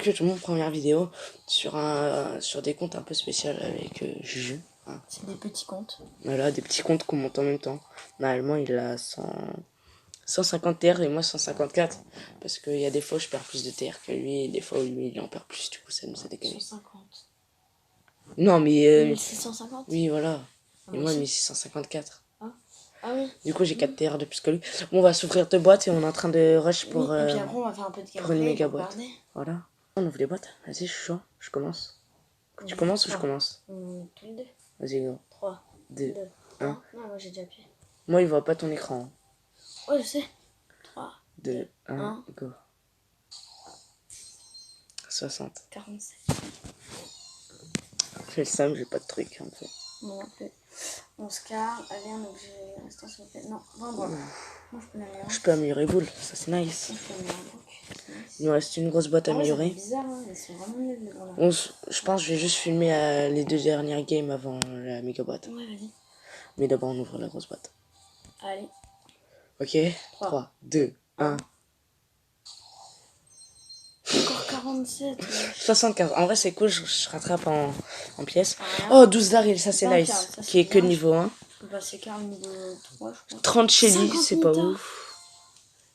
que mon première vidéo sur des comptes un peu spéciaux avec Juju. Hein. C'est des petits comptes. Voilà, des petits comptes qu'on monte en même temps. Normalement, il a 150 TR et moi 154. Parce qu'il y a des fois je perds plus de TR que lui et des fois lui il en perd plus. Du coup, ça nous a décalé. 150. Non, mais. 1650. Oui, voilà. Ah, Et moi, 1654. Ah oui. Du coup, j'ai 4 TR de plus que lui. Bon, on va s'ouvrir 2 boîtes et on est en train de rush pour. Oui, et puis après, on va faire un peu de pour une gameplay. méga boîte. Voilà. On ouvre les boîtes. Vas-y, je suis chaud. Je commence. Tu commences ou je commence? Tous les deux. Vas-y, go. 3, 2, 1. 1. Non, moi j'ai déjà appuyé. Moi, il voit pas ton écran. Ouais, je sais. 3, 2, 1, 1. go. 60. 47. J'ai le seum, j'ai pas de truc en fait. Bon, non plus. 11 quarts. Allez, un objet restant s'il vous plaît. Non, vendre. Moi, je peux l'améliorer. Je peux améliorer boule, ça c'est nice. Moi, je peux améliorer book. C'est nice. Il nous reste une grosse boîte améliorée. C'est bizarre, hein. Ils sont vraiment nuls les grands là. Je pense que je vais juste filmer les 2 dernières games avant la méga boîte. Ouais, vas-y. Mais d'abord, on ouvre la grosse boîte. Allez. Ok, 3, 2, 1. Encore 47. 75. En vrai, c'est cool, je rattrape en pièces. Rien. Oh, 12 d'Aril, ça c'est 20 nice. cartes, ça, Qui est c'est que bien. niveau 1. Bah, c'est car niveau 3, je crois. 30 Shelly, 50 c'est pas Nita. ouf.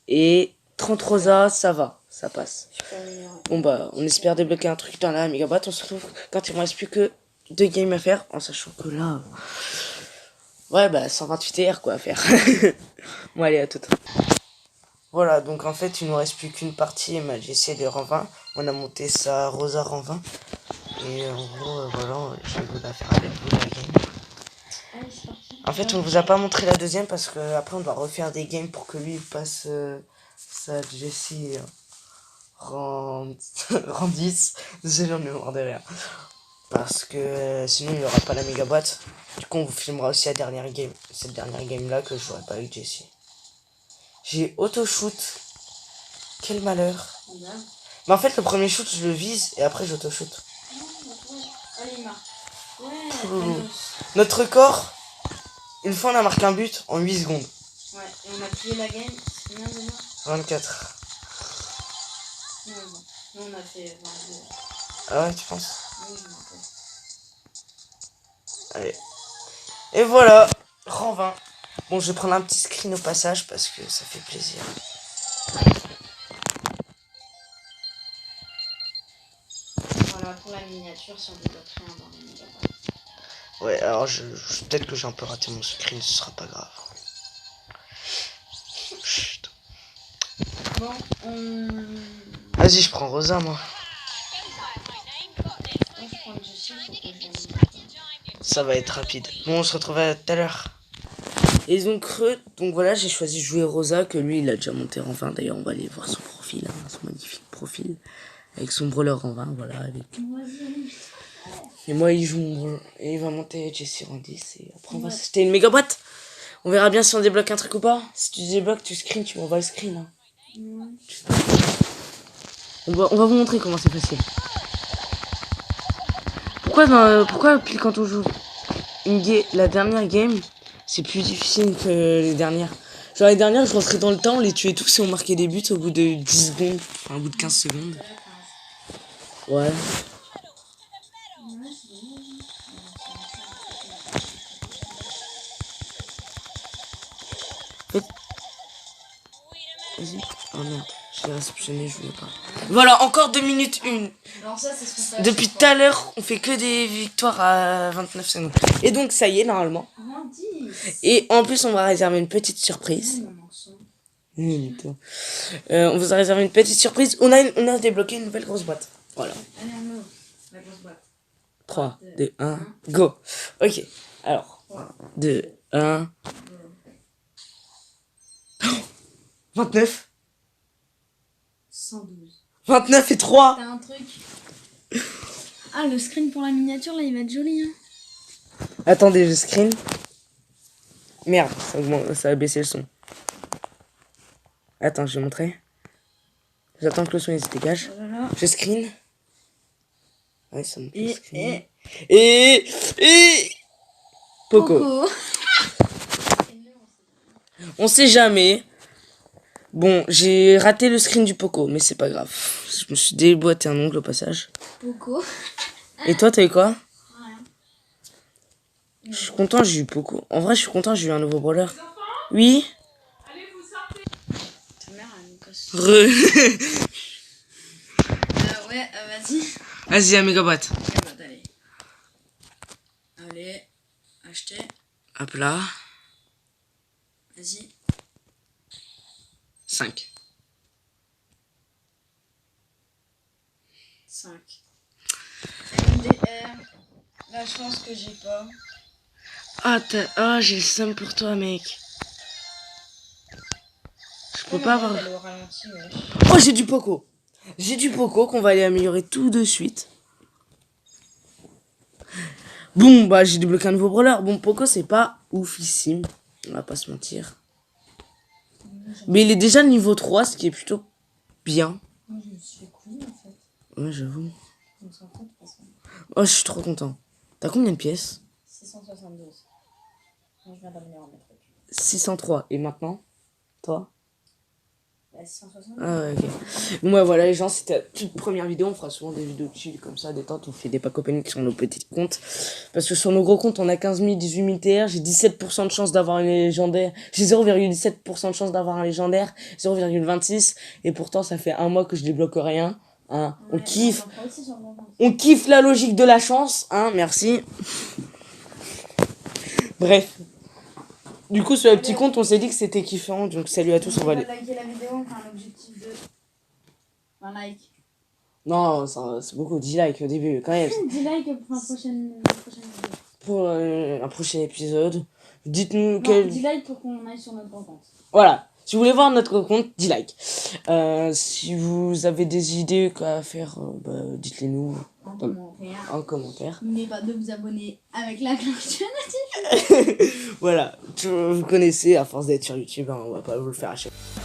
Et 30 Rosa, ça va, ça passe. Je peux améliorer. Bon bah, on espère débloquer un truc dans la méga boîte. On se retrouve quand il ne reste plus que 2 games à faire. En sachant que là... Ouais, bah 128 TR quoi à faire. Bon, allez, à tout. Voilà, donc en fait, il nous reste plus qu'une partie. J'ai essayé de rang 20. On a monté ça Rosa rang 20. Et en gros, voilà, je vais vous la faire avec vous la game. Allez, c'est parti. En fait, on vous a pas montré la deuxième parce que après on doit refaire des games pour que lui passe sa Jessie rang... rang 10. Désolé, on est mort de rire. Parce que sinon il n'y aura pas la méga boîte. Du coup, on vous filmera aussi la dernière game. Cette dernière game là que je n'aurai pas avec Jessie. J'ai auto-shoot. Quel malheur. Mais en fait, le premier shoot, je le vise et après j'auto-shoot. Allez, marque. Ouais, Notre record, une fois on a marqué un but en 8 secondes. Ouais, et on a plié la game. C'est combien de mois 24. Non, non. Nous, on a fait 22. Ah ouais, tu penses? Oui, je m'en rappelle. Allez. Et voilà, rang 20. Bon, je vais prendre un petit screen au passage parce que ça fait plaisir. Voilà, pour la miniature, si on débloque rien dans les mégaboîtes. Ouais, alors peut-être que j'ai un peu raté mon screen, ce sera pas grave. Chut. Bon, Vas-y, je prends Rosa, moi. je prends le Jessie, faut que je gagne. Ça va être rapide. Bon, on se retrouve à tout à l'heure. Et donc voilà, j'ai choisi de jouer Rosa, que lui, il a déjà monté en 20. D'ailleurs, on va aller voir son profil, hein, son magnifique profil. Avec son brawler en 20, voilà. Avec... Et moi, il joue mon brawler. Et il va monter Jessie en 10. Et après, on va s'acheter une méga boîte. On verra bien si on débloque un truc ou pas. Si tu débloques, tu screen, tu m'envoies le screen. Hein. On va vous montrer comment c'est facile. Pourquoi puis quand on joue la dernière game, c'est plus difficile que les dernières. Genre les dernières, je rentrais dans le temps, on les tuait tous et on marquait des buts au bout de 10 secondes. Enfin, au bout de 15 secondes. Ouais. Vas-y. Oh merde, je l'ai réceptionné, je voulais pas. Voilà, encore 2 minutes 1. Non, ça, c'est ce qu'on Depuis tout à l'heure, on fait que des victoires à 29 secondes. Et donc ça y est, normalement. Et en plus, on va réserver une petite surprise. On vous a réservé une petite surprise. On a débloqué une nouvelle grosse boîte. Voilà. Allez, on ouvre la grosse boîte. 3, 2, 1, go. Ok, alors. 2, 1. 29. 112. 29 et 3. T'as un truc. Ah, le screen pour la miniature, là, il va être joli, hein. Attendez, je screen. Merde, ça a baissé le son. Attends, je vais montrer. J'attends que le son il se dégage. Voilà. Je screen. Ouais, ça me fait screen. Et Poco. On sait jamais. Bon, j'ai raté le screen du Poco, mais c'est pas grave. Je me suis déboîté un ongle au passage. Poco. Et toi, t'as eu quoi? Rien. Je suis content, j'ai eu Poco. En vrai, je suis content, j'ai eu un nouveau brawler. Oui? Ta mère, elle nous casse. Re. Ouais, vas-y. Vas-y, à mégaboîte. Allez. Allez, acheter. Hop là. Vas-y. 5. 5. MDR. Là, je pense que j'ai pas. Ah, j'ai le seum pour toi, mec. Je peux pas avoir... Elle est au ralenti, wesh. Oh, j'ai du Poco. J'ai du Poco qu'on va aller améliorer tout de suite. Bon, bah, j'ai débloqué un nouveau brawler. Bon, Poco, c'est pas oufissime. On va pas se mentir. Mais il est déjà niveau 3, ce qui est plutôt bien. Moi, je me suis fait couler, en fait. Ouais, j'avoue. On s'en fout, de toute façon. Oh, je suis trop content. T'as combien de pièces? 672. Moi, je viens d'améliorer mes trucs. 603. Et maintenant? Toi? 672. Ah ouais, ok. Bon, bah voilà, les gens, c'était la toute première vidéo. On fera souvent des vidéos de chill comme ça, détente. On fait des pack opening sur nos petits comptes. Parce que sur nos gros comptes, on a 15 000, 18 000 TR. J'ai 17% de chance d'avoir un légendaire. J'ai 0,17% de chance d'avoir un légendaire. 0,26. Et pourtant, ça fait un mois que je débloque rien. Hein. On kiffe. On kiffe la logique de la chance. Hein, merci. Bref. Du coup, sur les petits comptes, on s'est dit que c'était kiffant. Donc, salut à tous. On va aller. Liker la vidéo, on fait un objectif de 20 likes. Non, c'est beaucoup. 10 likes au début, quand même. 10 likes pour la prochaine vidéo. Pour un prochain épisode. Dites-nous Non, quel... 10 likes pour qu'on aille sur notre compte. Voilà. Si vous voulez voir notre compte, 10 likes. Si vous avez des idées à faire, bah, dites-les nous en commentaire. N'oubliez pas de vous abonner avec la cloche de notification. Voilà. Vous connaissez, à force d'être sur YouTube, hein, on va pas vous le faire à chaque fois.